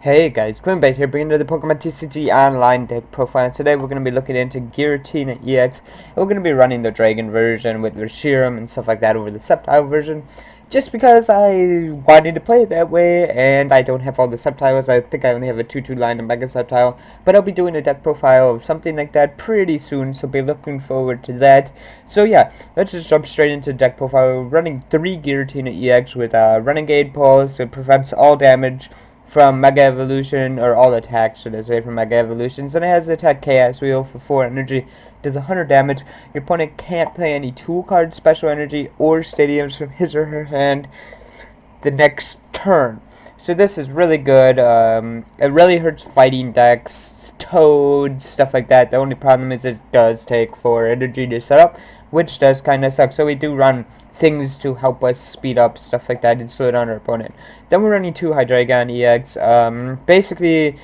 Hey guys, Cleanblade here, bringing you the Pokemon TCG Online deck profile. And today we're going to be looking into Giratina EX, and we're going to be running the Dragon version with Reshiram and stuff like that over the Sceptile version, just because I wanted to play it that way, and I don't have all the Sceptiles. I think I only have a 2-2 line and Mega Sceptile, but I'll be doing a deck profile of something like that pretty soon, so be looking forward to that. So yeah, let's just jump straight into deck profile. We're running 3 Giratina EX with Renegade Pulse. It prevents all damage from Mega Evolution, or all attacks, should I say, from Mega Evolutions, and it has the attack Chaos Wheel for 4 energy, does 100 damage. Your opponent can't play any tool cards, special energy, or stadiums from his or her hand the next turn. So this is really good. It really hurts fighting decks, Toads, stuff like that. The only problem is it does take 4 energy to set up, which does kind of suck. So we do run things to help us speed up stuff like that and slow down our opponent. Then we're running 2 Hydreigon EX. Basically,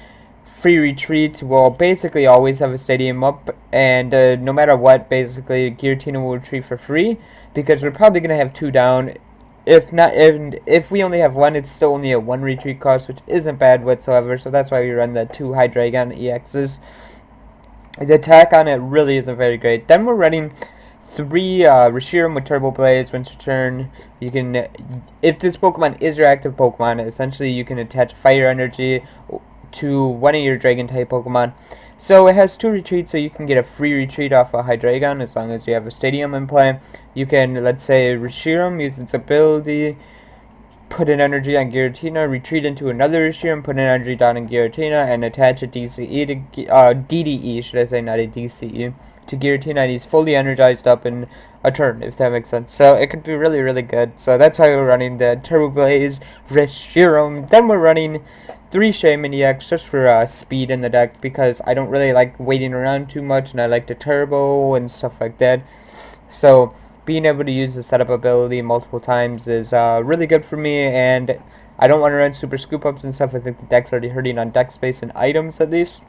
free retreat will basically always have a stadium up, and no matter what, basically Giratina will retreat for free because we're probably gonna have 2 down. If we only have 1, it's still only a 1 retreat cost, which isn't bad whatsoever. So that's why we run the 2 Hydreigon EXs. The attack on it really isn't very great. Then we're running 3 Reshiram with Turbo Blades. Once you turn, you can, if this Pokemon is your active Pokemon, essentially you can attach Fire Energy to one of your Dragon type Pokemon. So it has 2 retreats, so you can get a free retreat off a Hydreigon as long as you have a stadium in play. You can, let's say, Reshiram use its ability, put an energy on Giratina, retreat into another Reshiram, put an energy down on Giratina, and attach a DCE to DDE, should I say, not a DCE, to Giratina, and he's fully energized up in a turn, if that makes sense. So it could be really, really good. So that's why we're running the Turbo Blaze Reshiram. Then we're running 3 Shaman EX just for speed in the deck, because I don't really like waiting around too much, and I like the turbo and stuff like that. So being able to use the setup ability multiple times is really good for me, and I don't want to run super scoop ups and stuff. I think the deck's already hurting on deck space and items at least.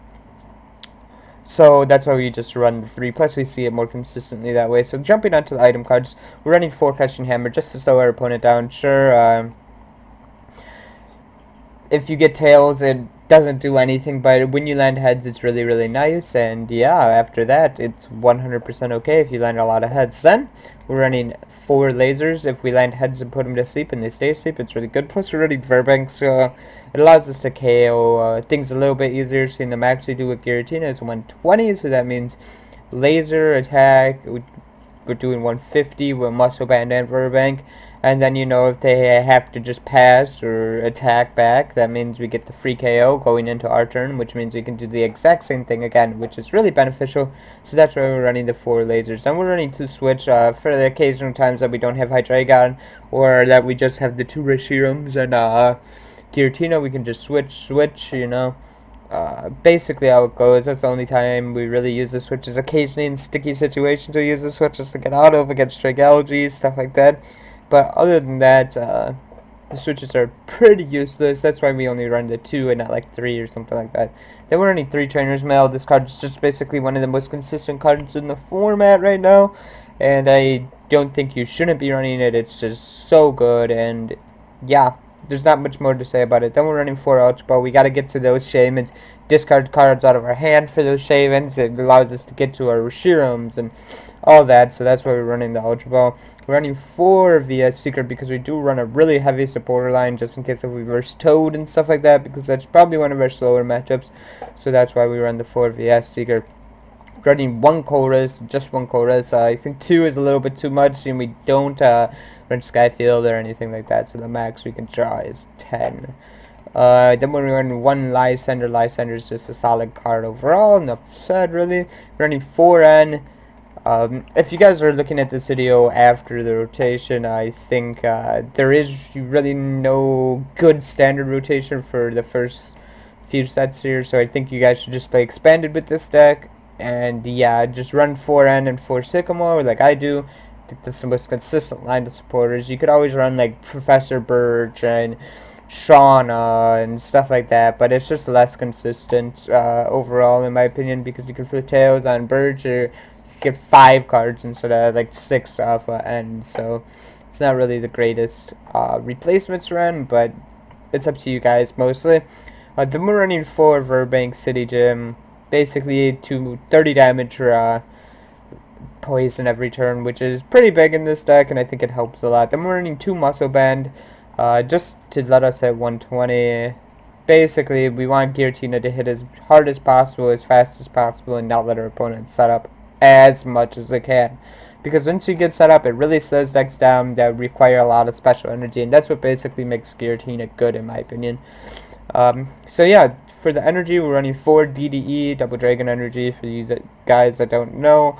So that's why we just run the 3, plus we see it more consistently that way. So jumping onto the item cards, we're running 4 Crushing Hammer just to slow our opponent down. Sure, if you get tails, it doesn't do anything, but when you land heads, it's really, really nice. And yeah, after that, it's 100% okay if you land a lot of heads. Then we're running 4 lasers. If we land heads and put them to sleep and they stay asleep, it's really good. Plus we're running Verbank, so it allows us to KO things a little bit easier. Seeing the max we do with Giratina is 120, so that means laser attack, we're doing 150 with Muscle Band and Verbank. And then, you know, if they have to just pass or attack back, that means we get the free KO going into our turn, which means we can do the exact same thing again, which is really beneficial. So that's why we're running the 4 lasers. Then we're running 2 switch for the occasional times that we don't have Hydreigon, or that we just have the 2 Reshirams and Giratina. We can just switch, you know. Basically how it goes. That's the only time we really use the switches. Occasionally in sticky situations we use the switches to get out of against Dragalge, stuff like that. But other than that, the switches are pretty useless. That's why we only run the 2 and not like 3 or something like that. Then we're running 3 Trainer's Mail. This card is just basically one of the most consistent cards in the format right now, and I don't think you shouldn't be running it. It's just so good, and yeah, there's not much more to say about it. Then we're running 4 Ultra Ball. We got to get to those Shamans, discard cards out of our hand for those Shamans. It allows us to get to our Reshirams and all that, so that's why we're running the Ultra Ball. We're running 4 VS Secret because we do run a really heavy supporter line just in case if we verse Toad and stuff like that, because that's probably one of our slower matchups. So that's why we run the 4 VS Secret. Running 1 chorus, just 1 chorus. I think 2 is a little bit too much, and we don't run Skyfield or anything like that, so the max we can draw is 10. Then when we run 1 Live Sender is just a solid card overall. Enough said, really. Running 4N. If you guys are looking at this video after the rotation, I think there is really no good standard rotation for the first few sets here, so I think you guys should just play Expanded with this deck. And yeah, just run 4N and 4 Sycamore like I do. I think that's the most consistent line of supporters. You could always run like Professor Birch and Shauna and stuff like that, but it's just less consistent overall in my opinion, because you can flip tails on Birch, or you get 5 cards instead of like 6 off N. So it's not really the greatest replacements run, but it's up to you guys mostly. Then we're running 4 Burbank City Gym, basically to 30 damage poison every turn, which is pretty big in this deck, and I think it helps a lot. Then we're running 2 Muscle Band, just to let us hit 120. Basically, we want Giratina to hit as hard as possible, as fast as possible, and not let our opponent set up as much as they can. Because once you get set up, it really slows decks down that require a lot of special energy, and that's what basically makes Giratina good, in my opinion. So yeah, for the energy, we're running 4 DDE, Double Dragon Energy, for you guys that don't know.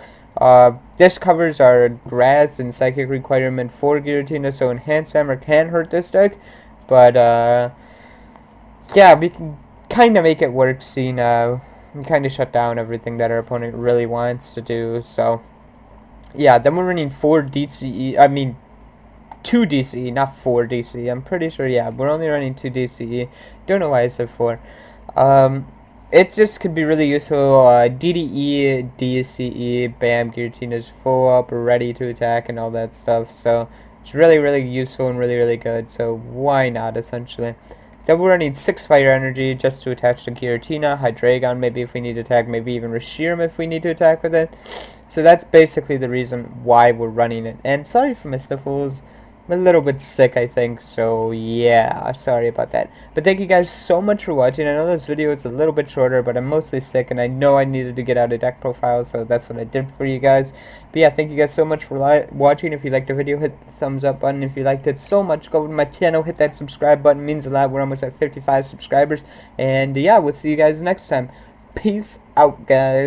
This covers our grass and psychic requirement for Giratina, so Enhanced Hammer can hurt this deck, but yeah, we can kind of make it work, seeing we kind of shut down everything that our opponent really wants to do. So yeah, then we're running 4 DCE, I mean 2 DCE, not 4 DCE. I'm pretty sure, yeah, we're only running 2 DCE. Don't know why I said 4. It just could be really useful. DDE, DCE, bam, Giratina's full up, ready to attack, and all that stuff. So it's really, really useful and really, really good. So why not, essentially? Then we're running 6 Fire Energy just to attach to Giratina, Hydreigon maybe if we need to attack, maybe even Reshiram if we need to attack with it. So that's basically the reason why we're running it. And sorry for my sniffles. I'm a little bit sick, I think, so yeah, sorry about that. But thank you guys so much for watching. I know this video is a little bit shorter, but I'm mostly sick, and I know I needed to get out a deck profile, so that's what I did for you guys. But yeah, thank you guys so much for watching. If you liked the video, hit the thumbs up button. If you liked it so much, go to my channel, hit that subscribe button. It means a lot. We're almost at 55 subscribers. And yeah, we'll see you guys next time. Peace out, guys.